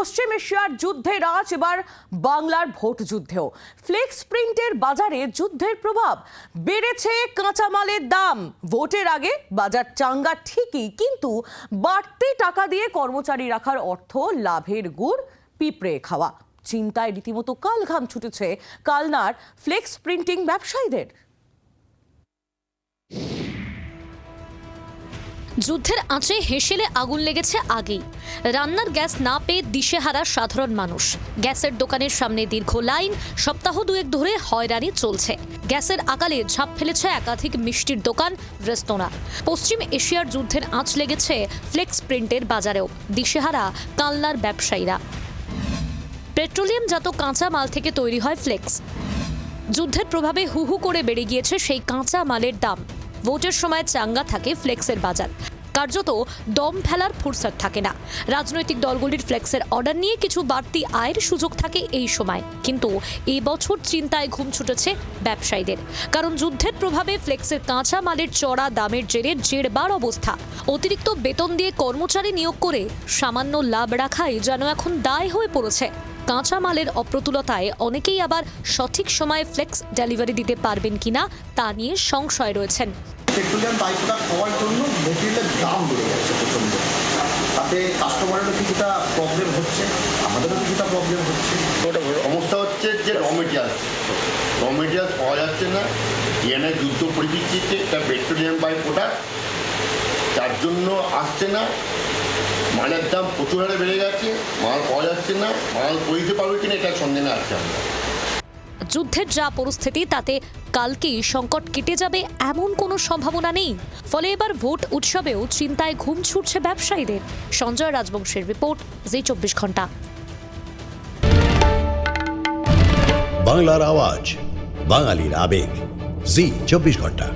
পশ্চিম এশিয়ার যুদ্ধের আঁচ এবার বাংলার ভোট যুদ্ধেও। ফ্লেক্স প্রিন্টের বাজারে যুদ্ধের প্রভাব, বেড়েছে কাঁচামালের দাম। ভোটের আগে বাজার চাঙ্গা ঠিকই, কিন্তু বাড়তি টাকা দিয়ে কর্মচারী রাখার অর্থ লাভের গুড় পিঁপড়ে খাওয়া। চিন্তায় রীতিমতো কালঘাম ছুটেছে কালনার ফ্লেক্স প্রিন্টিং ব্যবসায়ীদের। যুদ্ধের আঁচে হেসেলে আগুন লেগেছে আগেই। রান্নার গ্যাস না পেয়ে দিশেহারা সাধারণ মানুষ। গ্যাসের দোকানের সামনে দীর্ঘ লাইন, সপ্তাহ দুয়েক ধরে হয়রানি চলছে। গ্যাসের আকালে ঝাঁপ ফেলেছে একাধিক মিষ্টির দোকান, রেস্তোরাঁ। পশ্চিম এশিয়ার যুদ্ধের আঁচ লেগেছে ফ্লেক্স প্রিন্টের বাজারেও। দিশেহারা কালনার ব্যবসায়ীরা। পেট্রোলিয়ামজাত কাঁচা মাল থেকে তৈরি হয় ফ্লেক্স। যুদ্ধের প্রভাবে হু হু করে বেড়ে গিয়েছে সেই কাঁচা মালের দাম। ভোটের সময় চাঙ্গা থাকে ফ্লেক্সের বাজার, কার্যত দম ফেলার ফুরসত থাকে না। রাজনৈতিক দলগুলির ফ্লেক্সের অর্ডার নিয়ে কিছু বাড়তি আয়ের সুযোগ থাকে এই সময়, কিন্তু এই বছর চিন্তায় ঘুম ছুটেছে ব্যবসায়ীদের। কারণ যুদ্ধের প্রভাবে ফ্লেক্সের কাঁচা মালের চড়া দামের জেরে জেরবার অবস্থা। অতিরিক্ত বেতন দিয়ে কর্মচারী নিয়োগ করে সামান্য লাভ রাখাই যেন এখন দায় হয়ে পড়েছে। কাঁচা মালের অপ্রতুলতায় অনেকেই আবার সঠিক সময়ে ফ্লেক্স ডেলিভারি দিতে পারবেন কিনা তা নিয়ে সংশয় রয়েছেন। পেট্রোলিয়াম বাই প্রোডাক্ট হওয়ার জন্য মেটেরিয়ালের দাম বেড়ে যাচ্ছে প্রচণ্ড, তাতে কাস্টমারেরও কিছুটা প্রবলেম হচ্ছে, আমাদেরও কিছুটা প্রবলেম হচ্ছে। ওটা সমস্যা হচ্ছে যে র মেটেরিয়ালস পাওয়া যাচ্ছে না। ইরানের যুদ্ধ পরিপ্রেক্ষিতে একটা পেট্রোলিয়াম বাই প্রোডাক্ট, তার জন্য আসছে না। মালের দাম প্রচুর হারে বেড়ে গেছে, মাল পাওয়া যাচ্ছে না। মাল পরিতে পারবে কিনা এটা সন্দেহে আছে আমরা। যুদ্ধের যা পরিস্থিতি, তাতে কালকেই সংকট কেটে যাবে এমন কোনো সম্ভাবনা নেই। ফলে এবার ভোট উৎসবেও চিন্তায় ঘুম ছুটছে ব্যবসায়ীদের। সঞ্জয় রাজবংশের রিপোর্ট, জি 24 ঘন্টা। বাংলার আওয়াজ, বাঙালির আবেগ, জি 24 ঘন্টা।